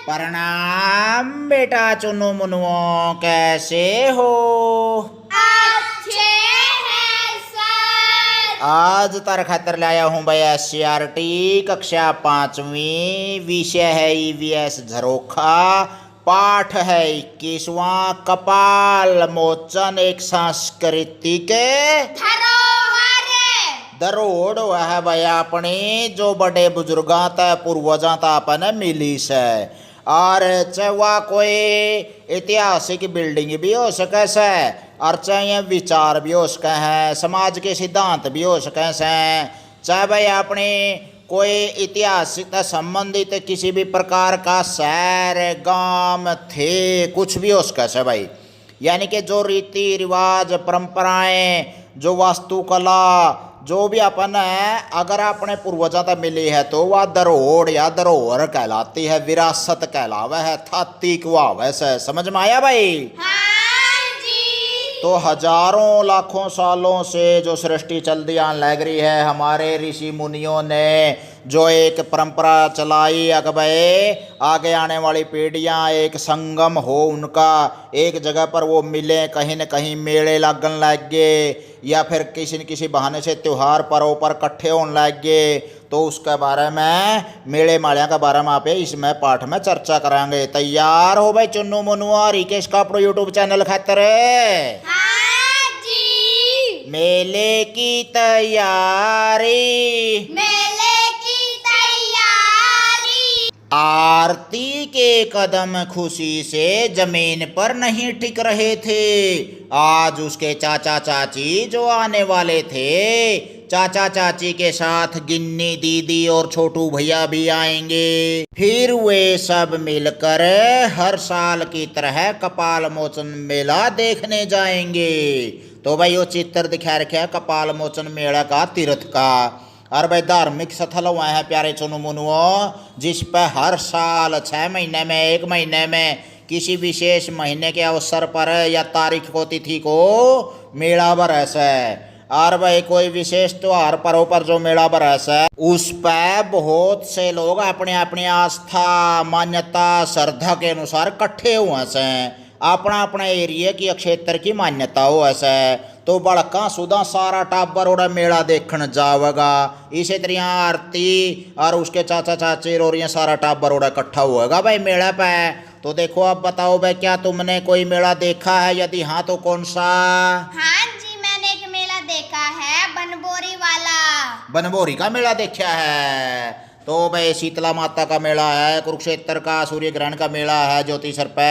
प्रणाम बेटा चुन्नू मुन्नुओं, कैसे हो? अच्छे हैं सर। आज तार खातर लाया हूँ भाई SCRT कक्षा 5वीं। विषय है EVS झरोखा। पाठ है 21वां कपाल मोचन एक सांस्कृतिक धरोहर वह भाई अपनी जो बड़े बुजुर्गां ता पूर्वजां ता अपन मिली से। और चाहे वह कोई ऐतिहासिक बिल्डिंग भी हो सके से, और चाहे विचार भी हो सके हैं, समाज के सिद्धांत भी हो सके से, चाहे भाई अपने कोई ऐतिहासिक संबंधित किसी भी प्रकार का शहर गांव थे, कुछ भी हो सके से भाई। यानी कि जो रीति रिवाज परंपराएं, जो वास्तुकला, जो भी अपन है, अगर अपने पूर्वजों तक मिली है तो वह धरोहर या धरोहर कहलाती है, विरासत कहलावा है, थात्विक हुआ वैसे। समझ में आया भाई? हाँ जी। तो हजारों लाखों सालों से जो सृष्टि चलती आन लग रही है, हमारे ऋषि मुनियों ने जो एक परंपरा चलाई, अगर भाई आगे आने वाली पीढ़ियां एक संगम हो उनका, एक जगह पर वो मिले, कहीं न कहीं मेले लगन लग गए, या फिर किसी न किसी बहाने से त्यौहार पर्व पर इकट्ठे होने लग गए, तो उसके बारे में मेले मालिया के बारे में आप इसमें पाठ में चर्चा करेंगे। तैयार हो भाई चुन्नू मुन्नुआ रिकेश का अपने यूट्यूब चैनल खातर? हाँ जी। मेले की तैयारी, मेले की तैयारी। आरती के कदम खुशी से जमीन पर नहीं टिक रहे थे। आज उसके चाचा चाची जो आने वाले थे, चाचा चाची के साथ गिन्नी दीदी और छोटू भैया भी आएंगे। फिर वे सब मिलकर हर साल की तरह कपाल मोचन मेला देखने जाएंगे। तो भाई वो चित्र दिखा रखे है कपाल मोचन मेला का, तीर्थ का। और भाई धार्मिक स्थल हुआ है प्यारे चुनु मुनुओं, जिस पर हर साल 6 महीने में, 1 महीने में, किसी विशेष महीने के अवसर पर या तारीख को, तिथि को मेला बरस है। और भाई कोई विशेष त्योहार पर्व पर जो मेला बरस है, उस पर बहुत से लोग अपने अपनी आस्था, मान्यता, श्रद्धा के अनुसार इकट्ठे हुए से। अपना अपना एरिया की क्षेत्र की मान्यता हो ऐसा। तो बड़का सुधा सारा टाबर और मेला देखने जावेगा। इसी तरह आरती और उसके चाचा चाची और ये सारा टाबर और इकट्ठा होगा भाई मेला पे। तो देखो अब बताओ भाई, क्या तुमने कोई मेला देखा है? यदि हाँ तो कौन सा? हाँ जी, मैंने एक मेला देखा है, बनबोरी वाला। बनबोरी का मेला देखा है? तो भाई शीतला माता का मेला है, कुरुक्षेत्र का सूर्य ग्रहण का मेला है ज्योतिषर पे,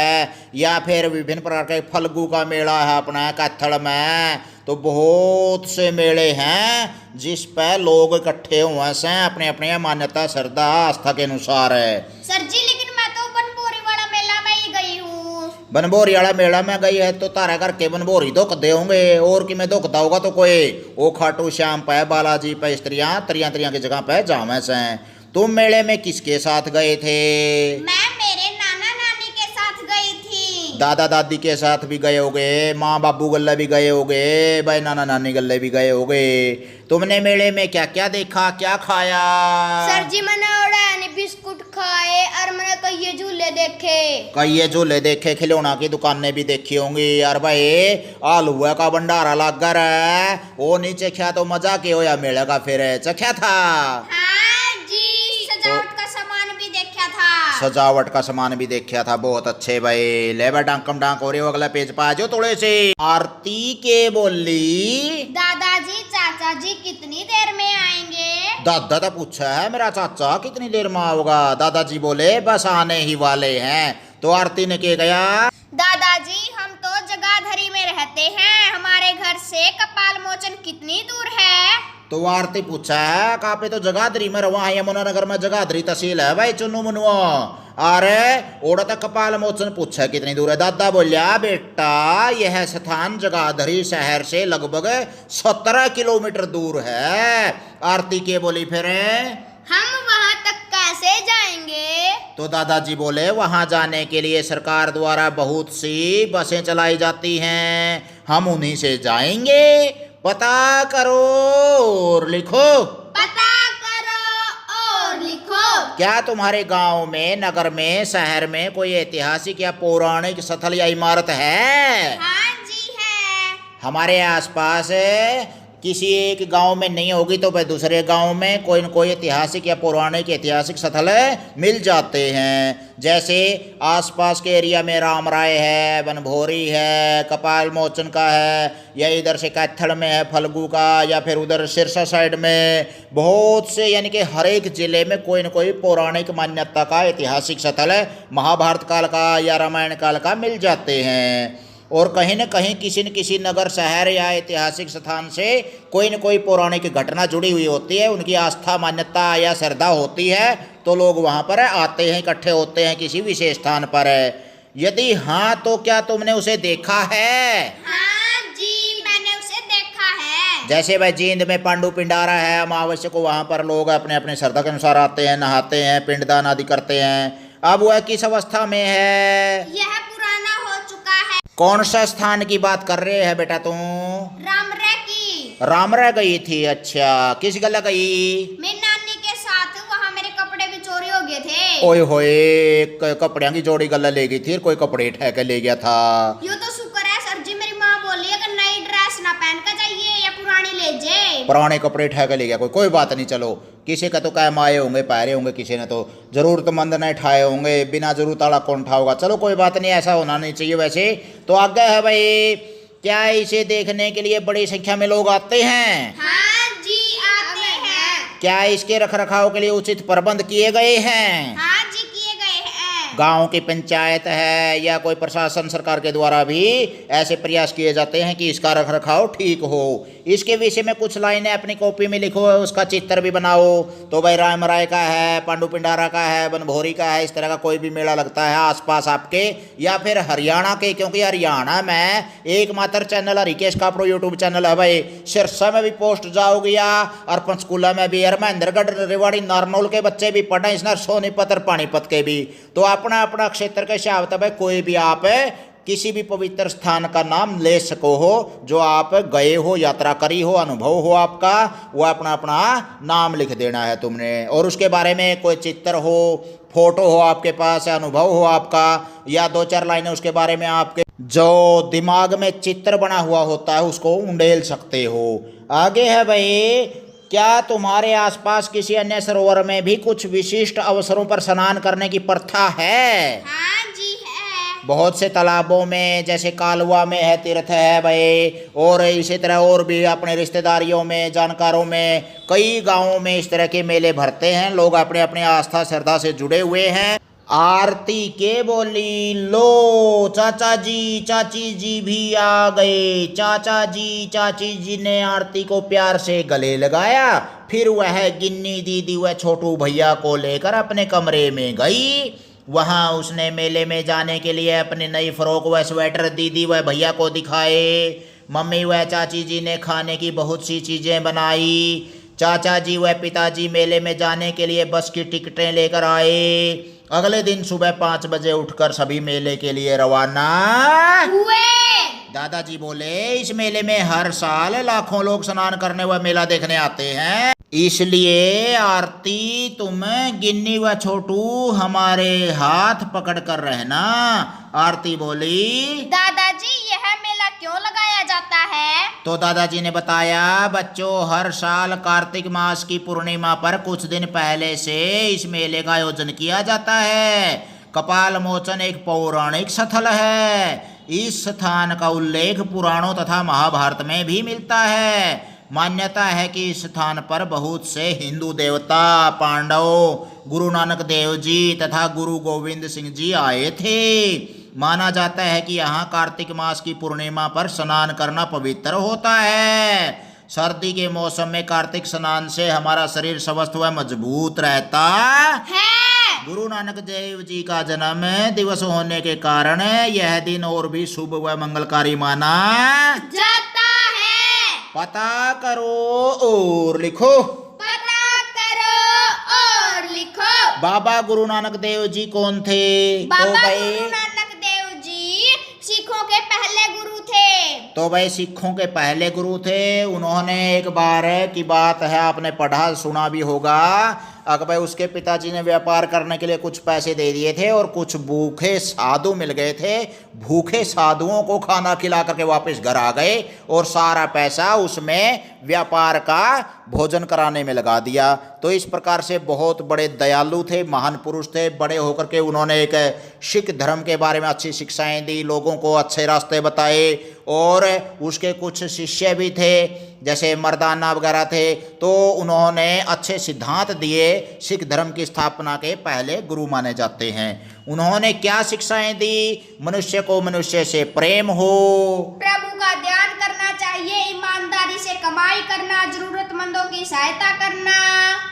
या फिर विभिन्न प्रकार के फल्गु का मेला है अपना कैथल में। तो बहुत से मेले हैं जिस पे लोग इकट्ठे हुए हैं अपने अपने मान्यता, श्रद्धा, आस्था के अनुसार है। सर जी, लेकिन मैं तो बनबोरी वाला मेला में ही गई हूँ। बनबोरी वाला मेला में गई है तो तारा करके बनबोरी दुखते होंगे, और कि मैं दुखता होगा तो कोई वो खाटू श्याम पे, बालाजी पे, स्त्रियां तरिया तरिया की जगह पे जावे से। तुम मेले में किसके साथ गए थे? मैं मेरे नाना नानी के साथ गई थी। दादा दादी के साथ भी गए होगे, माँ बाबू गल्ले भी गए होगे, भाई नाना नानी गल्ले भी गए होगे। तुमने मेले में क्या क्या देखा, क्या खाया? सर जी, मैंने उड़ाने बिस्कुट खाए और मैंने कई झूले देखे। कई झूले देखे, खिलौना की दुकानें भी देखी होंगी। यार भाई आलू का भंडारा लग रहा है, वो नहीं चखा तो मजा के होया मेले का? फिर चखा था? सजावट का सामान भी देखा था। सजावट का सामान भी देखा था, बहुत अच्छे भाई। ले बा डांकम डांक हो रही हो, अगला पेज पा जो थोड़े से। आरती के बोली, दादाजी चाचा जी कितनी देर में आएंगे? दादा तो पूछा है मेरा चाचा कितनी देर में आओगा। दादाजी बोले बस आने ही वाले हैं। तो आरती ने क्या कहा? दादाजी, हम तो जगाधरी में रहते हैं, हमारे घर से कपाल मोचन कितनी दूर है? तो आरती पूछा है कहाँ पे? तो जगाधरी में रहा, यमुनानगर में जगाधरी तहसील है भाई चुन्नू मुनुआ। अरे ओड़ा तक कपाल मोचन पूछा कितनी दूर है? दादा बोलिया बेटा यह स्थान जगाधरी शहर से लगभग 17 किलोमीटर दूर है। आरती के बोली फिर हम वहां तक कैसे जाएंगे? तो दादाजी बोले वहां जाने के लिए सरकार द्वारा बहुत सी बसें चलाई जाती हैं, हम उन्हीं से जाएंगे। पता करो और लिखो। पता करो और लिखो। क्या तुम्हारे गांव में, नगर में, शहर में कोई ऐतिहासिक या पौराणिक स्थल या इमारत है? हाँ जी है। हमारे आसपास किसी एक गांव में नहीं होगी तो भाई दूसरे गांव में कोई न कोई ऐतिहासिक या पौराणिक ऐतिहासिक स्थल मिल जाते हैं। जैसे आसपास के एरिया में रामराय है, बनभोरी है, कपाल मोचन का है, या इधर से कैथड़ में है फल्गु का, या फिर उधर सिरसा साइड में बहुत से, यानी कि हर एक जिले में कोई न कोई पौराणिक मान्यता का ऐतिहासिक स्थल महाभारत काल का या रामायण काल का मिल जाते हैं। और कहीं न कहीं किसी न किसी नगर, शहर या ऐतिहासिक स्थान से कोई न कोई पौराणिक घटना जुड़ी हुई होती है, उनकी आस्था, मान्यता या श्रद्धा होती है, तो लोग वहाँ पर आते हैं, इकट्ठे होते हैं किसी विशेष स्थान पर। यदि हाँ तो क्या तुमने उसे देखा है? हाँ जी, मैंने उसे देखा है। जैसे भाई जींद में पांडु पिंडारा है, अमावस्या को वहाँ पर लोग अपने अपने श्रद्धा के अनुसार आते हैं, नहाते हैं, पिंडदान आदि करते हैं। अब वह किस अवस्था में है? यह पुराना हो चुका है। कौन सा स्थान की बात कर रहे हैं बेटा तुम? रामरे की। रामरा गई थी? अच्छा, किस गला गई? मेरी नानी के साथ। वहाँ मेरे कपड़े भी चोरी हो गए थे। ओए होए, कपड़िया की जोड़ी गला ले गई थी, कोई कपड़े ठहके ले गया था। यो तो शुक्र है सर जी, मेरी माँ बोली है कि नई ड्रेस ना पहन कर जाइए या पुरानी ले जाए। पुराने कपड़े ठहके ले गया कोई बात नहीं, चलो किसी का तो कायम आए होंगे, पहरे होंगे, किसी ने तो जरूरतमंद ने ठाए होंगे, बिना जरूरत वाला कौन उठाओगा। चलो कोई बात नहीं, ऐसा होना नहीं चाहिए। वैसे तो आगे है भाई, क्या इसे देखने के लिए बड़ी संख्या में लोग आते हैं? हाँ जी, आते हैं। क्या इसके रख रखाव के लिए उचित प्रबंध किए गए हैं? हाँ जी, किए गए हैं। गांव की पंचायत है या कोई प्रशासन, सरकार के द्वारा भी ऐसे प्रयास किए जाते हैं कि इसका रख रखाव ठीक हो। इसके विषय में कुछ लाइनें अपनी कॉपी में लिखो, उसका चित्र भी बनाओ। तो भाई रामराय का है, पांडु पिंडारा का है, बनभोरी का है, इस तरह का कोई भी मेला लगता है आसपास आपके, या फिर हरियाणा के, क्योंकि हरियाणा में एकमात्र channel Harikesh Kapdo YouTube channel है भाई। सिरसा में भी पोस्ट जाओगी या और पंचकूला में भी, और महेंद्रगढ़, रेवाड़ी, नारनौल के बच्चे भी पढ़े इसने, सोनीपत और पानीपत के भी। तो अपना अपना क्षेत्र के हिसाब से भाई कोई भी आप किसी भी पवित्र स्थान का नाम ले सको हो, जो आप गए हो, यात्रा करी हो, अनुभव हो आपका, वो अपना अपना नाम लिख देना है तुमने। और उसके बारे में कोई चित्र हो, फोटो हो आपके पास, अनुभव हो आपका, या दो चार लाइनें उसके बारे में आपके जो दिमाग में चित्र बना हुआ होता है उसको उंडेल सकते हो। आगे है भाई, क्या तुम्हारे आसपास किसी अन्य सरोवर में भी कुछ विशिष्ट अवसरों पर स्नान करने की प्रथा है? हाँ जी है। बहुत से तालाबों में, जैसे कालवा में है, तीर्थ है भाई, और इसी तरह और भी अपने रिश्तेदारियों में, जानकारों में, कई गांवों में इस तरह के मेले भरते हैं। लोग अपने अपने आस्था श्रद्धा से जुड़े हुए हैं। आरती के बोली, लो चाचा जी, चाची जी भी आ गए। चाचा जी, चाची जी ने आरती को प्यार से गले लगाया। फिर वह गिन्नी दीदी व छोटू भैया को लेकर अपने कमरे में गई। वहां उसने मेले में जाने के लिए अपनी नई फ्रॉक व स्वेटर दीदी व भैया को दिखाए। मम्मी व चाची जी ने खाने की बहुत सी चीजें बनाई। चाचा जी व पिताजी मेले में जाने के लिए बस की टिकटें लेकर आए। अगले दिन सुबह 5 बजे उठकर सभी मेले के लिए रवाना हुए। दादाजी बोले, इस मेले में हर साल लाखों लोग स्नान करने व मेला देखने आते हैं, इसलिए आरती तुम गिन्नी व छोटू हमारे हाथ पकड़ कर रहना। आरती बोली, दादाजी यह मेला क्यों लगाया जाता है? तो दादाजी ने बताया, बच्चों हर साल कार्तिक मास की पूर्णिमा पर कुछ दिन पहले से इस मेले का आयोजन किया जाता है। कपाल मोचन एक पौराणिक स्थल है। इस स्थान का उल्लेख पुराणों तथा महाभारत में भी मिलता है। मान्यता है कि इस स्थान पर बहुत से हिंदू देवता, पांडव, गुरु नानक देव जी तथा गुरु गोविंद सिंह जी आए थे। माना जाता है कि यहाँ कार्तिक मास की पूर्णिमा पर स्नान करना पवित्र होता है। सर्दी के मौसम में कार्तिक स्नान से हमारा शरीर स्वस्थ व मजबूत रहता है। गुरु नानक देव जी का जन्म दिवस होने के कारण यह दिन और भी शुभ व मंगलकारी माना जाता है। पता करो और लिखो। पता करो और लिखो। बाबा गुरु नानक देव जी कौन थे? बाबा तो भाई गुरु नानक देव जी सिखों के पहले गुरु थे। तो भाई सिखों के पहले गुरु थे। उन्होंने एक बार की बात है, आपने पढ़ा सुना भी होगा, अकबर उसके पिताजी ने व्यापार करने के लिए कुछ पैसे दे दिए थे और कुछ भूखे साधु मिल गए थे। भूखे साधुओं को खाना खिला करके वापस घर आ गए और सारा पैसा उसमें व्यापार का भोजन कराने में लगा दिया। तो इस प्रकार से बहुत बड़े दयालु थे, महान पुरुष थे। बड़े होकर के उन्होंने एक सिख धर्म के बारे में अच्छी शिक्षाएं दी, लोगों को अच्छे रास्ते बताए। और उसके कुछ शिष्य भी थे, जैसे मर्दाना वगैरह थे, तो उन्होंने अच्छे सिद्धांत दिए। सिख धर्म की स्थापना के पहले गुरु माने जाते हैं। उन्होंने क्या शिक्षाएं दी? मनुष्य को मनुष्य से प्रेम हो, प्रभु का ध्यान करना चाहिए, ईमानदारी से कमाई करना, जरूरतमंदों की सहायता करना।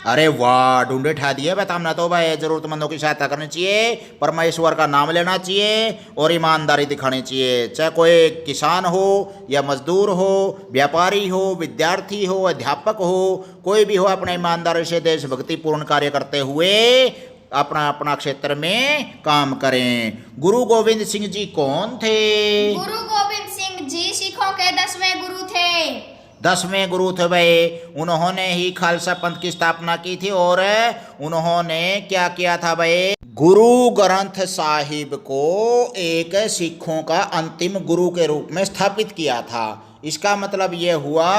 अरे वाह, ढूंढे ठा दिए बताना। तो भाई जरूरतमंदों की सहायता करनी चाहिए, परमेश्वर का नाम लेना चाहिए और ईमानदारी दिखानी चाहिए। चाहे कोई किसान हो या मजदूर हो, व्यापारी हो, विद्यार्थी हो, अध्यापक हो, कोई भी हो, अपने ईमानदारी से देशभक्ति पूर्ण कार्य करते हुए अपना अपना क्षेत्र में काम करें। गुरु गोविंद सिंह जी कौन थे? गुरु गोविंद सिंह जी सिखों के 10वें गुरु थे। 10वें गुरु थे भाई। उन्होंने ही खालसा पंथ की स्थापना की थी और उन्होंने क्या किया था भाई? गुरु ग्रंथ साहिब को एक सिखों का अंतिम गुरु के रूप में स्थापित किया था। इसका मतलब ये हुआ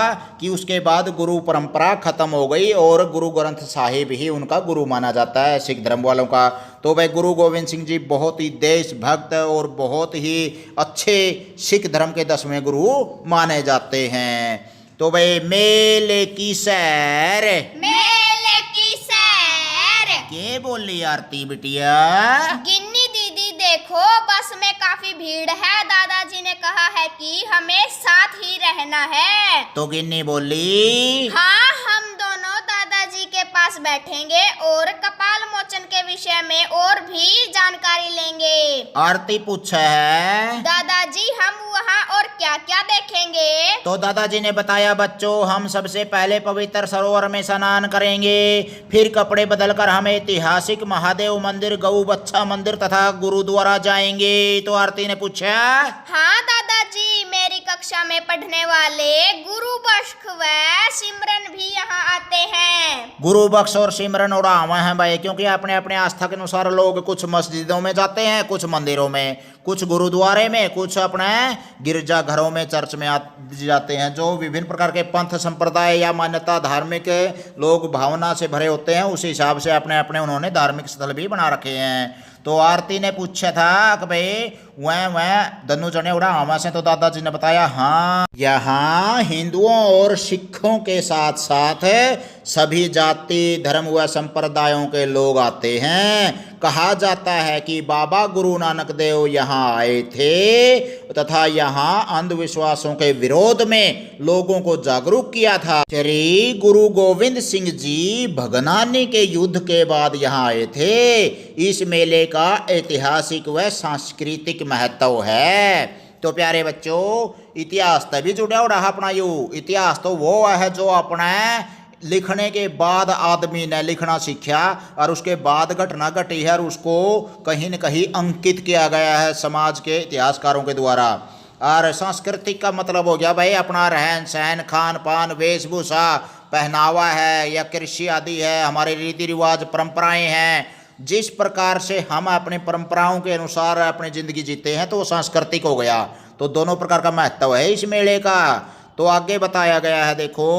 कि उसके बाद गुरु परंपरा खत्म हो गई और गुरु ग्रंथ साहिब ही उनका गुरु माना जाता है सिख धर्म वालों का। तो भाई गुरु गोविंद सिंह जी बहुत ही देशभक्त और बहुत ही अच्छे सिख धर्म के 10वें गुरु माने जाते हैं। तो भाई मेले की सैर, मेले की सैर के बोली आरती बिटिया? गिन्नी दीदी देखो, बस में काफी भीड़ है। दादाजी ने कहा है कि हमें साथ ही रहना है। तो गिन्नी बोली, हाँ, हम दोनों दादाजी के पास बैठेंगे और कपाल मोचन के विषय में और भी जानकारी लेंगे। आरती पूछा है, दादाजी हम वहाँ और क्या क्या देखेंगे? तो दादाजी ने बताया, बच्चों हम सबसे पहले पवित्र सरोवर में स्नान करेंगे, फिर कपड़े बदलकर हम ऐतिहासिक महादेव मंदिर, गऊ बच्छा मंदिर तथा गुरुद्वारा जाएंगे। तो आरती ने पूछा, हाँ दादाजी, मेरी कक्षा में पढ़ने वाले गुरु बख्श व सिमरन भी यहाँ आते हैं। गुरु बख्श और सिमरन और आवा हैं भाई, क्योंकि अपने अपने आस्था के अनुसार लोग कुछ मस्जिदों में जाते हैं, कुछ मंदिरों में, कुछ गुरुद्वारे में, कुछ अपने गिरजा घरों में, चर्च में जाते हैं। जो विभिन्न प्रकार के पंथ संप्रदाय या मान्यता धार्मिक लोग भावना से भरे होते हैं, उस हिसाब से अपने अपने उन्होंने धार्मिक स्थल भी बना रखे हैं। तो आरती ने पूछा था कि भाई वह दन्नू जने उड़ा आवा से? तो दादाजी ने बताया, हाँ, यहाँ हिंदुओं और सिखों के साथ साथ सभी जाति धर्म व संप्रदायों के लोग आते हैं। कहा जाता है कि बाबा गुरु नानक देव यहाँ आए थे तथा यहाँ अंधविश्वासों के विरोध में लोगों को जागरूक किया था। श्री गुरु गोविंद सिंह जी भगनानी के युद्ध के बाद यहाँ आए थे। इस मेले का ऐतिहासिक व सांस्कृतिक महत्व है। तो प्यारे बच्चों, इतिहास तभी जुड़ा हो रहा अपना। यू इतिहास तो वो है जो अपना लिखने के बाद आदमी ने लिखना सीखा और उसके बाद घटना घटी है और उसको कहीं न कहीं अंकित किया गया है समाज के इतिहासकारों के द्वारा। और सांस्कृतिक का मतलब हो गया भाई अपना रहन सहन, खान पान, वेशभूषा, पहनावा है या कृषि आदि है, हमारे रीति रिवाज, परंपराएं हैं। जिस प्रकार से हम अपनी परंपराओं के अनुसार अपनी ज़िंदगी जीते हैं तो वो सांस्कृतिक हो गया। तो दोनों प्रकार का महत्व है इस मेले का। तो आगे बताया गया है, देखो,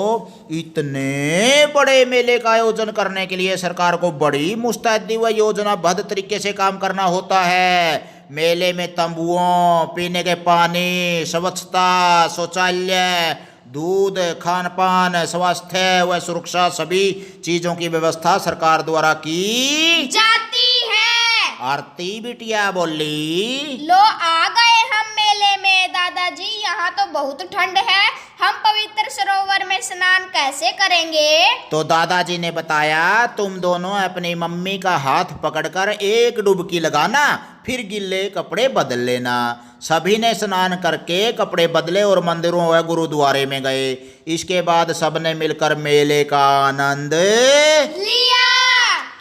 इतने बड़े मेले का आयोजन करने के लिए सरकार को बड़ी मुस्तैदी व योजनाबद्ध तरीके से काम करना होता है। मेले में तंबुओं, पीने के पानी, स्वच्छता, शौचालय, दूध, खान पान, स्वास्थ्य व सुरक्षा सभी चीजों की व्यवस्था सरकार द्वारा की जाती है। आरती बिटिया बोली, लो आ गए हम मेले में। दादाजी यहाँ तो बहुत ठंड है, हम पवित्र सरोवर में स्नान कैसे करेंगे? तो दादाजी ने बताया, तुम दोनों अपनी मम्मी का हाथ पकड़कर एक डुबकी लगाना, फिर गिल्ले कपड़े बदल लेना। सभी ने स्नान करके कपड़े बदले और मंदिरों व गुरुद्वारे में गए। इसके बाद सबने मिलकर मेले का आनंद लिया।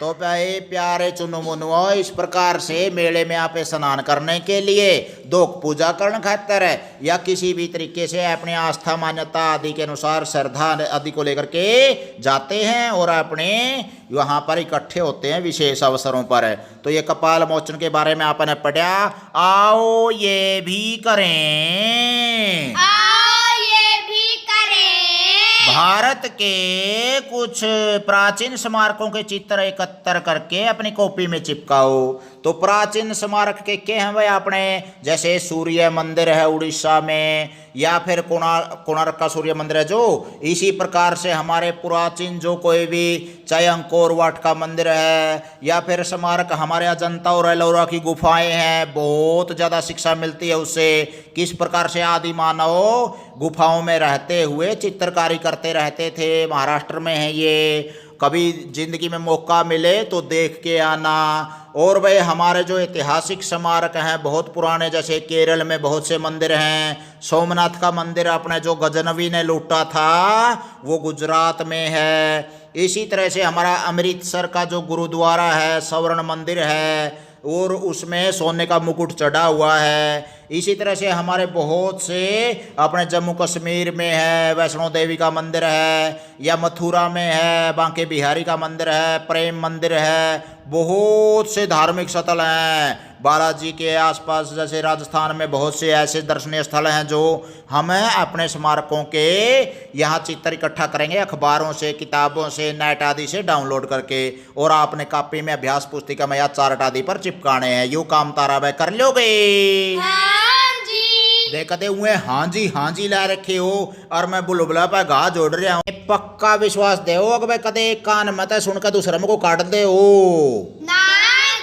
तो भाई प्यारे चुनु मुनुओ, इस प्रकार से मेले में आप स्नान करने के लिए, दोक पूजा करने खातर या किसी भी तरीके से अपनी आस्था मान्यता आदि के अनुसार श्रद्धा आदि को लेकर के जाते हैं और अपने वहाँ पर इकट्ठे होते हैं विशेष अवसरों पर। तो ये कपाल मोचन के बारे में आपने पढ़ा, आओ ये भी करें, आओ ये भी करें। भारत के कुछ प्राचीन स्मारकों के चित्र एकत्र करके अपनी कॉपी में चिपकाओ। तो प्राचीन स्मारक के क्या हैं भाई अपने, जैसे सूर्य मंदिर है उड़ीसा में, या फिर कोणार्क का सूर्य मंदिर है जो, इसी प्रकार से हमारे प्राचीन जो कोई भी चाहे अंकोर वाट का मंदिर है, या फिर स्मारक हमारे अजंता और एलोरा की गुफाएं हैं, बहुत ज़्यादा शिक्षा मिलती है उससे, किस प्रकार से आदि मानव गुफाओं में रहते हुए चित्रकारी करते रहते थे। महाराष्ट्र में है ये, कभी जिंदगी में मौका मिले तो देख के आना। और भाई हमारे जो ऐतिहासिक स्मारक हैं बहुत पुराने, जैसे केरल में बहुत से मंदिर हैं, सोमनाथ का मंदिर अपने जो गजनवी ने लूटा था वो गुजरात में है। इसी तरह से हमारा अमृतसर का जो गुरुद्वारा है, स्वर्ण मंदिर है, और उसमें सोने का मुकुट चढ़ा हुआ है। इसी तरह से हमारे बहुत से अपने जम्मू कश्मीर में है, वैष्णो देवी का मंदिर है, या मथुरा में है बांके बिहारी का मंदिर है, प्रेम मंदिर है, बहुत से धार्मिक स्थल हैं। बालाजी के आसपास जैसे राजस्थान में बहुत से ऐसे दर्शनीय स्थल हैं जो हम अपने स्मारकों के यहाँ चित्र इकट्ठा करेंगे अखबारों से, किताबों से, नेट आदि से डाउनलोड करके, और आपने कॉपी में अभ्यास पुस्तिका में या चार्ट आदि पर चिपकाने हैं। यू काम तारा भाई कर लोगे? हाँ जी। देखते हुए हाँ जी ला रखे हो, और मैं बुलबुला पर घा जोड़ रहा हूँ। पक्का विश्वास दे हो अगर कदे कान मत सुनकर दूसरे को काट दे हो ना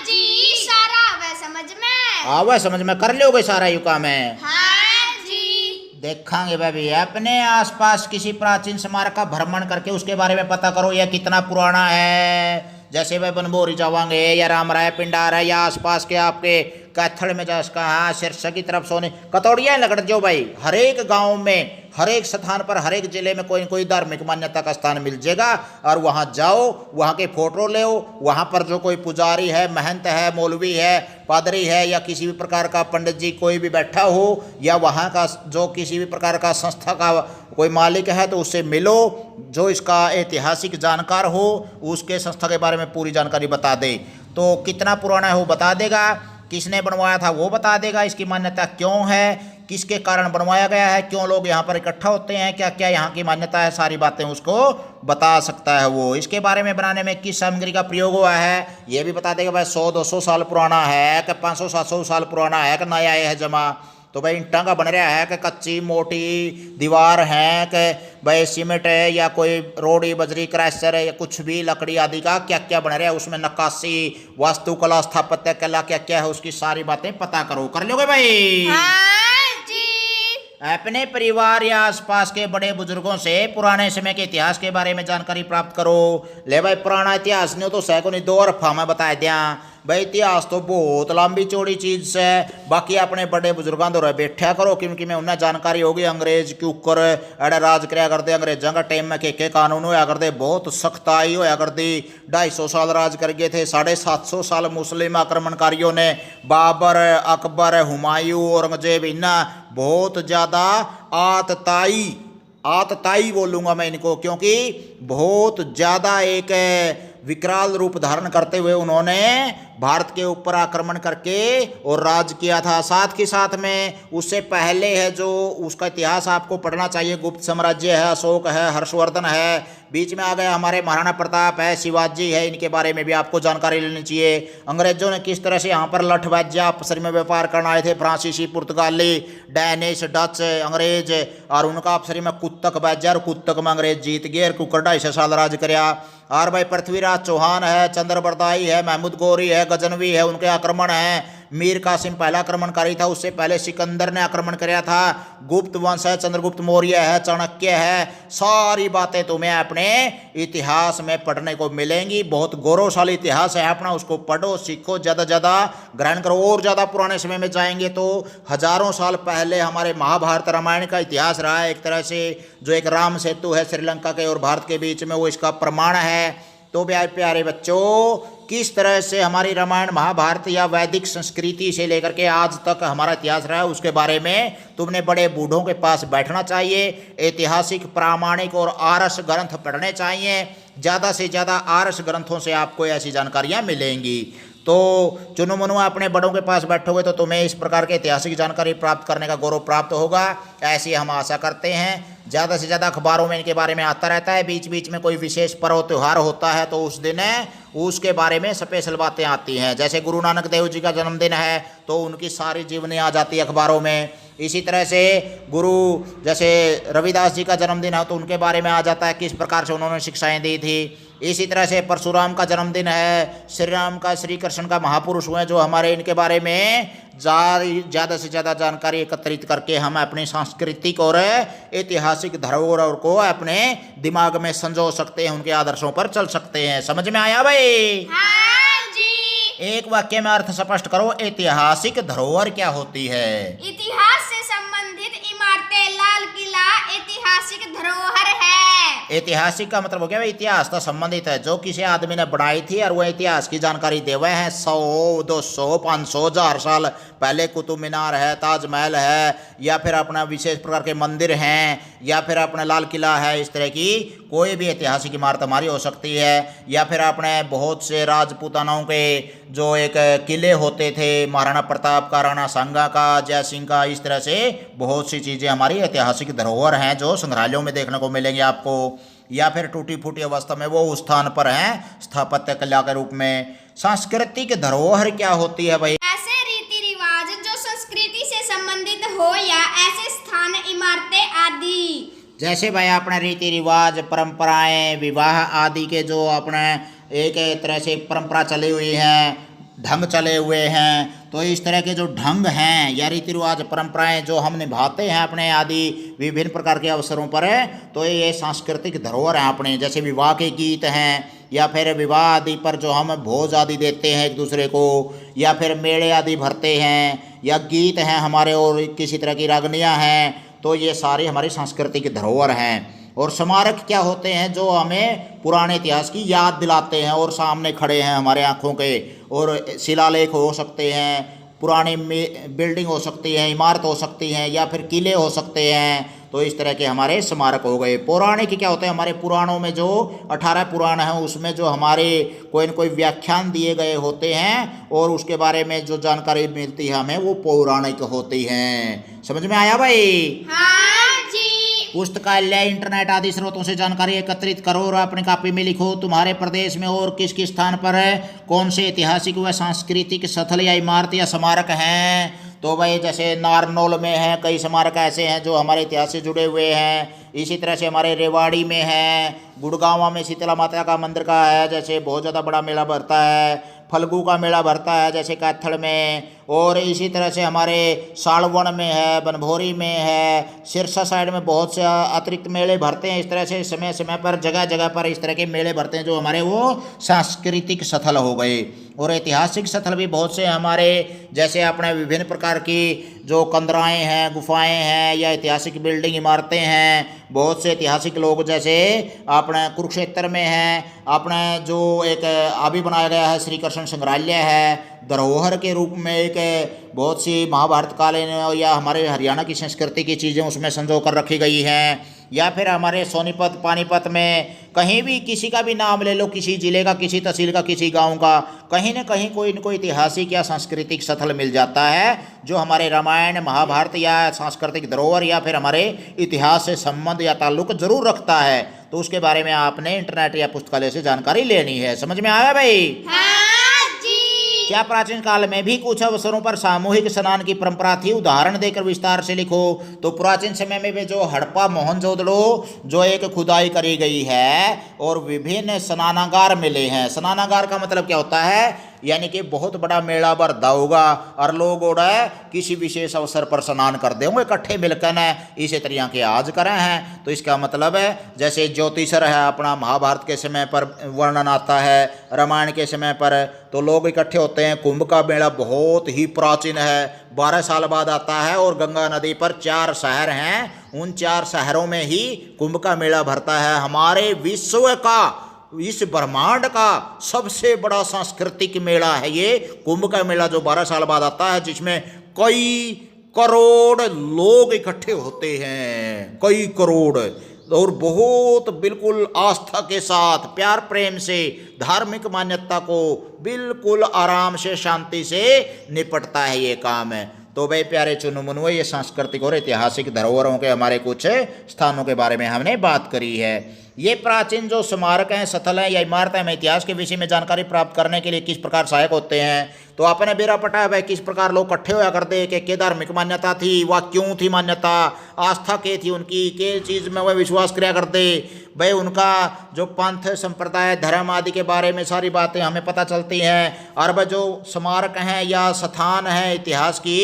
जी, सारा आवे समझ में। आवा समझ में कर लोगे सारा यू काम है। हाँ जी। देखेंगे भाई, अपने आसपास किसी प्राचीन स्मारक का भ्रमण करके उसके बारे में पता करो यह कितना पुराना है। जैसे भाई बनभोरी जावांगे या रामराय पिंडार है, या आसपास के आपके कैथल में जासका, हाँ सिरसा की तरफ सोने कतौड़िया लगड़ जो भाई, हर एक गाँव में, हर एक स्थान पर, हर एक जिले में कोई न कोई धार्मिक मान्यता का स्थान मिल जाएगा, और वहाँ जाओ, वहाँ के फोटो ले, वहाँ पर जो कोई पुजारी है, महंत है, मौलवी है, पादरी है, या किसी भी प्रकार का पंडित जी कोई भी बैठा हो, या वहाँ का जो किसी भी प्रकार का संस्था का कोई मालिक है, तो उससे मिलो जो इसका ऐतिहासिक जानकार हो, उसके संस्था के बारे में पूरी जानकारी बता दे। तो कितना पुराना है वो बता देगा, किसने बनवाया था वो बता देगा, इसकी मान्यता क्यों है, किसके कारण बनवाया गया है, क्यों लोग यहाँ पर इकट्ठा होते हैं, क्या क्या यहाँ की मान्यता है, सारी बातें उसको बता सकता है वो। इसके बारे में बनाने में किस सामग्री का प्रयोग हुआ है ये भी बता देगा। भाई 100-200 साल पुराना है कि 500-700 साल पुराना है कि नया है जमा, तो भाई ईंटा का बन रहा है कि कच्ची मोटी दीवार है कि भाई सीमेंट है, या कोई रोड़ी बजरी क्रैशर है, या कुछ भी लकड़ी आदि का क्या क्या बन रहा है, उसमें नक्काशी, वास्तुकला, स्थापत्य कला क्या क्या है, उसकी सारी बातें पता करो। कर लोगे भाई? हाँ जी। अपने परिवार या आसपास के बड़े बुजुर्गों से पुराने समय के इतिहास के बारे में जानकारी प्राप्त करो। ले भाई पुराना इतिहास नहीं हो तो सैकों नहीं 2 और फार्मा बता दिया भाई, इतिहास तो बहुत लंबी चौड़ी चीज है। बाकी अपने बड़े बुजुर्गों द्वारा बैठा करो, क्योंकि मैं उन्हें जानकारी होगी अंग्रेज के ऊपर अड़े राज कराया करते, अंग्रेजों का टाइम में के कानून होया करते, बहुत सख्ताई होया करती। 250 साल राज कर गए थे, 750 साल मुस्लिम आक्रमणकारियों ने, बाबर, अकबर, हुमायूं, औरंगजेब, इन्हें बहुत ज़्यादा आतताई बोलूँगा मैं इनको, क्योंकि बहुत ज़्यादा एक विकराल रूप धारण करते हुए उन्होंने भारत के ऊपर आक्रमण करके और राज किया था। साथ के साथ में उससे पहले है जो उसका इतिहास आपको पढ़ना चाहिए, गुप्त साम्राज्य है, अशोक है, हर्षवर्धन है, बीच में आ गया हमारे महाराणा प्रताप है, शिवाजी है, इनके बारे में भी आपको जानकारी लेनी चाहिए। अंग्रेजों ने किस तरह से यहाँ पर लठबाजिया आपस में व्यापार करना आए थे, फ्रांसीसी, पुर्तगाली, डैनिश, डच, अंग्रेज, और उनका आपस में कुत्तक बाजार, कुत्तक में अंग्रेज जीत गए, कुकर 250 साल राज कराया। और भाई पृथ्वीराज चौहान है, चंद्रबरदाई है, महमूद गौरी है, गजनवी है, उनके आक्रमण है। मीर कासिम पहला आक्रमणकारी था, उससे पहले सिकंदर ने आक्रमण कराया था। गुप्त वंश है, चंद्रगुप्त मौर्य है, चाणक्य है। सारी बातें तुम्हें अपने इतिहास में पढ़ने को मिलेंगी। बहुत गौरवशाली इतिहास है अपना, उसको पढ़ो, सीखो, ज़्यादा ज़्यादा ग्रहण करो। और ज़्यादा पुराने समय में जाएंगे तो हजारों साल पहले हमारे महाभारत रामायण का इतिहास रहा है एक तरह से, जो एक राम सेतु है श्रीलंका के और भारत के बीच में, वो इसका प्रमाण है। तो प्यारे बच्चों, किस तरह से हमारी रामायण महाभारत या वैदिक संस्कृति से लेकर के आज तक हमारा इतिहास रहा है, उसके बारे में तुमने बड़े बूढ़ों के पास बैठना चाहिए। ऐतिहासिक, प्रामाणिक और आरस ग्रंथ पढ़ने चाहिए। ज़्यादा से ज़्यादा आरस ग्रंथों से आपको ऐसी जानकारियाँ मिलेंगी। तो चुनो मनुआ अपने बड़ों के पास बैठोगे तो तुम्हें इस प्रकार के ऐतिहासिक जानकारी प्राप्त करने का गौरव प्राप्त होगा, ऐसी हम आशा करते हैं। ज़्यादा से ज़्यादा अखबारों में इनके बारे में आता रहता है। बीच बीच में कोई विशेष पर्व त्यौहार होता है तो उस दिन उसके बारे में स्पेशल बातें आती हैं। जैसे गुरु नानक देव जी का जन्मदिन है तो उनकी सारी जीवनी आ जाती है अखबारों में। इसी तरह से जैसे रविदास जी का जन्मदिन है तो उनके बारे में आ जाता है, किस प्रकार से उन्होंने शिक्षाएं दी थी। इसी तरह से परशुराम का जन्मदिन है, श्री कृष्ण का महापुरुष हुए जो हमारे, इनके बारे में ज़्यादा से ज़्यादा जानकारी एकत्रित करके हम अपनी सांस्कृतिक और ऐतिहासिक धरोहर को अपने दिमाग में संजो सकते हैं, उनके आदर्शों पर चल सकते हैं। समझ में आया भाई? हाँ जी। एक वाक्य में अर्थ स्पष्ट करो, ऐतिहासिक धरोहर क्या होती है? इतिहास से संबंधित इमारतें, लाल किला ऐतिहासिक धरोहर है। ऐतिहासिक का मतलब हो गया इतिहास से संबंधित है, जो किसी आदमी ने बनाई थी और वह इतिहास की जानकारी देवे हैं। 100, 200, 500, 1000 साल पहले कुतुब मीनार है, ताजमहल है, या फिर अपना विशेष प्रकार के मंदिर हैं, या फिर अपना लाल किला है। इस तरह की कोई भी ऐतिहासिक इमारत हमारी हो सकती है। या फिर अपने बहुत से राजपूतानाओं के जो एक किले होते थे, महाराणा प्रताप का, राणा सांगा का, जय सिंह का, इस तरह से बहुत सी चीज़ें हमारी ऐतिहासिक धरोहर हैं जो संग्रहालयों में देखने को मिलेंगे आपको। या फिर टूटी फूटी अवस्था में वो उस स्थान पर हैं स्थापत्य कला के रूप में। सांस्कृतिक धरोहर क्या होती है भाई? ऐसे रीति रिवाज जो संस्कृति से संबंधित हो या ऐसे स्थान, इमारतें आदि। जैसे भाई अपने रीति रिवाज, परंपराएं, विवाह आदि के जो अपने एक तरह से परंपरा चली हुई हैं, ढंग चले हुए हैं, तो इस तरह के जो ढंग हैं या रीति रिवाज, परंपराएं जो हम निभाते हैं अपने आदि विभिन्न प्रकार के अवसरों पर, तो ये सांस्कृतिक धरोहर हैं अपने। जैसे विवाह के गीत हैं, या फिर विवाह आदि पर जो हम भोज आदि देते हैं एक दूसरे को, या फिर मेले आदि भरते हैं, या गीत हैं हमारे और किसी तरह की रागनियाँ हैं, तो ये सारी हमारी सांस्कृतिक धरोहर हैं। और स्मारक क्या होते हैं? जो हमें पुराने इतिहास की याद दिलाते हैं और सामने खड़े हैं हमारे आँखों के। और शिलालेख हो सकते हैं, पुरानी बिल्डिंग हो सकती है, इमारत हो सकती हैं, या फिर किले हो सकते हैं। तो इस तरह के हमारे स्मारक हो गए। पौराणिक क्या होते हैं? हमारे पुराणों में जो 18 पुराण हैं उसमें जो हमारे कोई न कोई व्याख्यान दिए गए होते हैं और उसके बारे में जो जानकारी मिलती है हमें, वो पौराणिक होती हैं। समझ में आया भाई? हाँ जी। पुस्तकालय, इंटरनेट आदि स्रोतों से जानकारी एकत्रित करो और अपनी कॉपी में लिखो तुम्हारे प्रदेश में और किस किस स्थान पर कौन से ऐतिहासिक व सांस्कृतिक स्थल या इमारत या स्मारक हैं। तो भाई जैसे नारनौल में है, कई स्मारक ऐसे हैं जो हमारे इतिहास से जुड़े हुए हैं। इसी तरह से हमारे रेवाड़ी में है, गुड़गांव में शीतला माता का मंदिर का है, जैसे बहुत ज़्यादा बड़ा मेला भरता है। फल्गु का मेला भरता है जैसे कैथल में। और इसी तरह से हमारे सालवन में है, बनभोरी में है, सिरसा साइड में बहुत से अतिरिक्त मेले भरते हैं। इस तरह से समय समय पर जगह जगह पर इस तरह के मेले भरते हैं जो हमारे वो सांस्कृतिक स्थल हो गए। और ऐतिहासिक स्थल भी बहुत से हमारे, जैसे अपने विभिन्न प्रकार की जो कंदराएँ हैं, गुफाएँ हैं, या ऐतिहासिक बिल्डिंग इमारतें हैं। बहुत से ऐतिहासिक लोग जैसे अपने कुरुक्षेत्र में हैं, अपने जो एक अभी बनाया गया है श्री कृष्ण संग्रहालय है, धरोहर के रूप में एक बहुत सी महाभारत कालीन या हमारे हरियाणा की संस्कृति की चीज़ें उसमें संजो कर रखी गई हैं। या फिर हमारे सोनीपत, पानीपत में कहीं भी किसी का भी नाम ले लो, किसी जिले का, किसी तहसील का, किसी गांव का, कहीं न कहीं कोई न कोई ऐतिहासिक या सांस्कृतिक स्थल मिल जाता है जो हमारे रामायण, महाभारत या सांस्कृतिक धरोहर या फिर हमारे इतिहास से संबंध या ताल्लुक जरूर रखता है। तो उसके बारे में आपने इंटरनेट या पुस्तकालय से जानकारी लेनी है। समझ में आया भाई? हाँ जी। क्या प्राचीन काल में भी कुछ अवसरों पर सामूहिक स्नान की परंपरा थी? उदाहरण देकर विस्तार से लिखो। तो प्राचीन समय में भी जो हड़प्पा मोहनजोदड़ो जो एक खुदाई करी गई है और विभिन्न स्नानागार मिले हैं। स्नानागार का मतलब क्या होता है? यानी कि बहुत बड़ा मेला भरदा होगा और लोग किसी विशेष अवसर पर स्नान कर देंगे इकट्ठे मिलकर न इसी तरह के आज करें हैं। तो इसका मतलब है जैसे ज्योतिषर है अपना महाभारत के समय पर वर्णन आता है, रामायण के समय पर तो लोग इकट्ठे होते हैं। कुंभ का मेला बहुत ही प्राचीन है, 12 साल बाद आता है और गंगा नदी पर 4 शहर हैं, उन 4 शहरों में ही कुंभ का मेला भरता है। हमारे विश्व का इस ब्रह्मांड का सबसे बड़ा सांस्कृतिक मेला है ये कुंभ का मेला, जो 12 साल बाद आता है, जिसमें कई करोड़ लोग इकट्ठे होते हैं, कई करोड़, और बहुत बिल्कुल आस्था के साथ, प्यार प्रेम से, धार्मिक मान्यता को बिल्कुल आराम से, शांति से निपटता है ये काम है। तो भाई प्यारे चुनु मुनुओं, ये सांस्कृतिक और ऐतिहासिक धरोहरों के हमारे कुछ स्थानों के बारे में हमने बात करी है। ये प्राचीन जो स्मारक हैं, स्थल हैं या इमारतें हमें इतिहास के विषय में जानकारी प्राप्त करने के लिए किस प्रकार सहायक होते हैं। तो आपने बेरा पटा है किस प्रकार लोग इकट्ठे होया करते कि क्या धार्मिक मान्यता थी, वह क्यों थी मान्यता, आस्था के थी उनकी, के चीज़ में वह विश्वास किया करते भाई, उनका जो पंथ संप्रदाय धर्म आदि के बारे में सारी बातें हमें पता चलती हैं। और वह जो स्मारक हैं या स्थान हैं, इतिहास की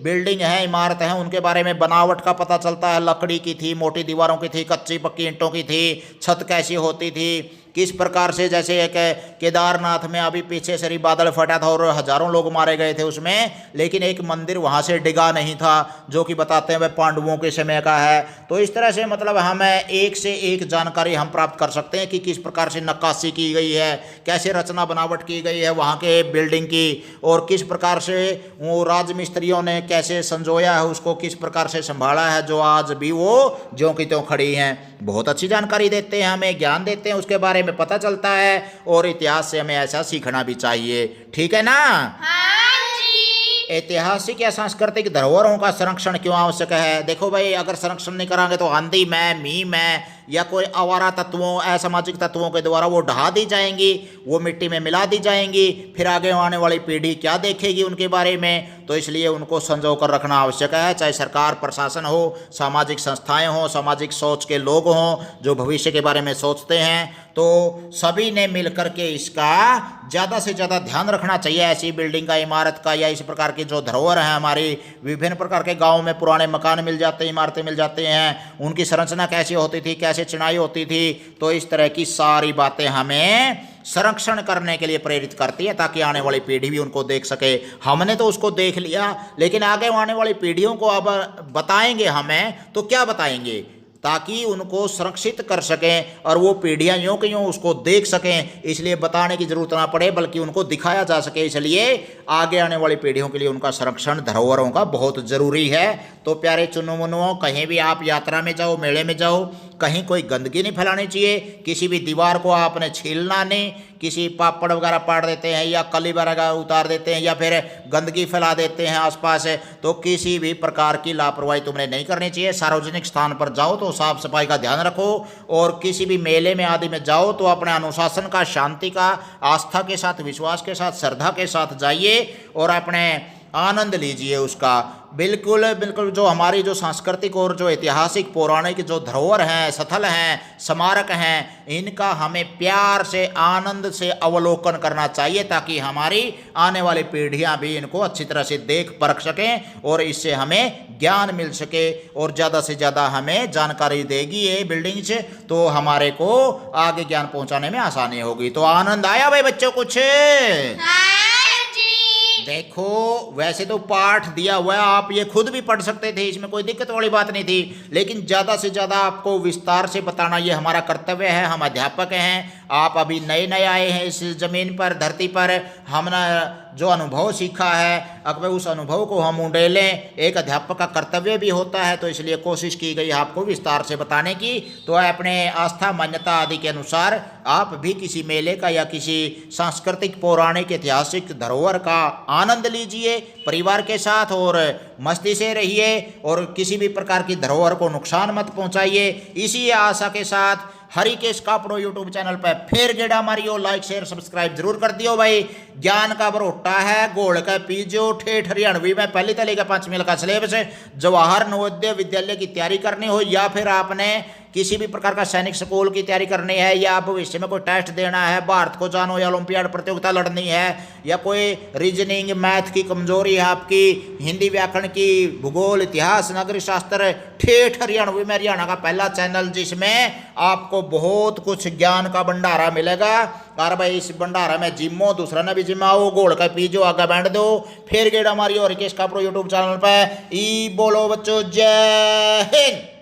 बिल्डिंग है, इमारत हैं, उनके बारे में बनावट का पता चलता है, लकड़ी की थी, मोटी दीवारों की थी, कच्ची पक्की ईंटों की थी, छत कैसी होती थी, किस प्रकार से, जैसे एक केदारनाथ में अभी पीछे से बादल फटा था और हजारों लोग मारे गए थे उसमें, लेकिन एक मंदिर वहाँ से डिगा नहीं था, जो कि बताते हैं वह पांडवों के समय का है। तो इस तरह से मतलब हमें एक से एक जानकारी हम प्राप्त कर सकते हैं कि किस प्रकार से नक्काशी की गई है, कैसे रचना बनावट की गई है वहाँ के बिल्डिंग की, और किस प्रकार से वो राजमिस्त्रियों ने कैसे संजोया है उसको, किस प्रकार से संभाला है, जो आज भी वो ज्यों की त्यों खड़ी हैं। बहुत अच्छी जानकारी देते हैं, हमें ज्ञान देते हैं, उसके बारे में पता चलता है, और इतिहास से हमें ऐसा सीखना भी चाहिए। ठीक है ना? हाँ जी। ऐतिहासिक या सांस्कृतिक धरोहरों का संरक्षण क्यों आवश्यक है? देखो भाई, अगर संरक्षण नहीं करांगे तो आंधी में, मींह में या कोई आवारा तत्वों, असामाजिक तत्वों के द्वारा वो ढहा दी जाएंगी, वो मिट्टी में मिला दी जाएंगी, फिर आगे आने वाली पीढ़ी क्या देखेगी उनके बारे में। तो इसलिए उनको संजो कर रखना आवश्यक है, चाहे सरकार प्रशासन हो, सामाजिक संस्थाएं हों, सामाजिक सोच के लोग हों जो भविष्य के बारे में सोचते हैं। तो सभी ने मिलकर के इसका ज़्यादा से ज़्यादा ध्यान रखना चाहिए, ऐसी बिल्डिंग का, इमारत का, या इस प्रकार की जो धरोहर हैं हमारी। विभिन्न प्रकार के गाँव में पुराने मकान मिल जाते हैं, इमारतें मिल जाते हैं, उनकी संरचना कैसी होती थी, कैसे चिनाई होती थी। तो इस तरह की सारी बातें हमें संरक्षण करने के लिए प्रेरित करती है, ताकि आने वाली पीढ़ी भी उनको देख सके। हमने तो उसको देख लिया, लेकिन आगे आने वाली पीढ़ियों को अब बताएंगे हमें, तो क्या बताएंगे, ताकि उनको संरक्षित कर सकें और वो पीढ़ियाँ यूँ कि यूँ उसको देख सकें। इसलिए बताने की ज़रूरत ना पड़े, बल्कि उनको दिखाया जा सके। इसलिए आगे आने वाली पीढ़ियों के लिए उनका संरक्षण धरोहरों का बहुत ज़रूरी है। तो प्यारे चुनु मुनुओं, कहीं भी आप यात्रा में जाओ, मेले में जाओ, कहीं कोई गंदगी नहीं फैलानी चाहिए, किसी भी दीवार को आपने छीलना नहीं, किसी पापड़ वगैरह पाड़ देते हैं या कली वगैरह उतार देते हैं या फिर गंदगी फैला देते हैं आसपास, तो किसी भी प्रकार की लापरवाही तुमने नहीं करनी चाहिए। सार्वजनिक स्थान पर जाओ तो साफ सफाई का ध्यान रखो, और किसी भी मेले में आदि में जाओ तो अपने अनुशासन का, शांति का, आस्था के साथ, विश्वास के साथ, श्रद्धा के साथ जाइए और अपने आनंद लीजिए उसका। बिल्कुल बिल्कुल जो हमारी जो सांस्कृतिक और जो ऐतिहासिक पौराणिक जो धरोहर हैं, स्थल हैं, स्मारक हैं, इनका हमें प्यार से, आनंद से अवलोकन करना चाहिए, ताकि हमारी आने वाली पीढ़ियां भी इनको अच्छी तरह से देख परख सकें और इससे हमें ज्ञान मिल सके, और ज़्यादा से ज़्यादा हमें जानकारी देगी ये बिल्डिंग से, तो हमारे को आगे ज्ञान पहुंचाने में आसानी होगी। तो आनंद आया भाई बच्चों कुछ? देखो, वैसे तो पाठ दिया हुआ है, आप ये खुद भी पढ़ सकते थे, इसमें कोई दिक्कत वाली बात नहीं थी, लेकिन ज़्यादा से ज़्यादा आपको विस्तार से बताना ये हमारा कर्तव्य है। हम अध्यापक हैं, आप अभी नए नए आए हैं इस ज़मीन पर, धरती पर। हमने जो अनुभव सीखा है, अगर उस अनुभव को हम उंडेलें, एक अध्यापक का कर्तव्य भी होता है। तो इसलिए कोशिश की गई आपको विस्तार से बताने की। तो अपने आस्था, मान्यता आदि के अनुसार आप भी किसी मेले का या किसी सांस्कृतिक, पौराणिक, ऐतिहासिक धरोहर का आनंद लीजिए परिवार के साथ, और मस्ती से रहिए, और किसी भी प्रकार की धरोहर को नुकसान मत पहुंचाइए। इसी आशा के साथ हरिकेश कापड़ो यूट्यूब चैनल पर फिर गेड़ा मारियो, लाइक शेयर सब्सक्राइब जरूर कर दियो भाई। ज्ञान का बरोटा है, गोल का पीजो, ठेठ हरियाणवी में पहली तली का 5 मील का सिलेबस है। जवाहर नवोदय विद्यालय की तैयारी करनी हो, या फिर आपने किसी भी प्रकार का सैनिक स्कूल की तैयारी करनी है, या भविष्य में कोई टेस्ट देना है, भारत को जानो, या ओलंपियाड प्रतियोगिता लड़नी है, या कोई रीजनिंग मैथ की कमजोरी है आपकी, हिंदी व्याकरण की, भूगोल, इतिहास, नागरिक शास्त्र, ठेठ हरियाणवी में हरियाणा का पहला चैनल, जिसमें आपको बहुत कुछ ज्ञान का भंडारा मिलेगा। और भाई इस भंडारा में जिम्मो, दूसरा ने भी जिम्माओ, गोल का पीजो, आगे बैठ दो, फिर गेड़ा Mario Harikesh Kapdo YouTube channel पर। ई बोलो बच्चों, जय हिंद।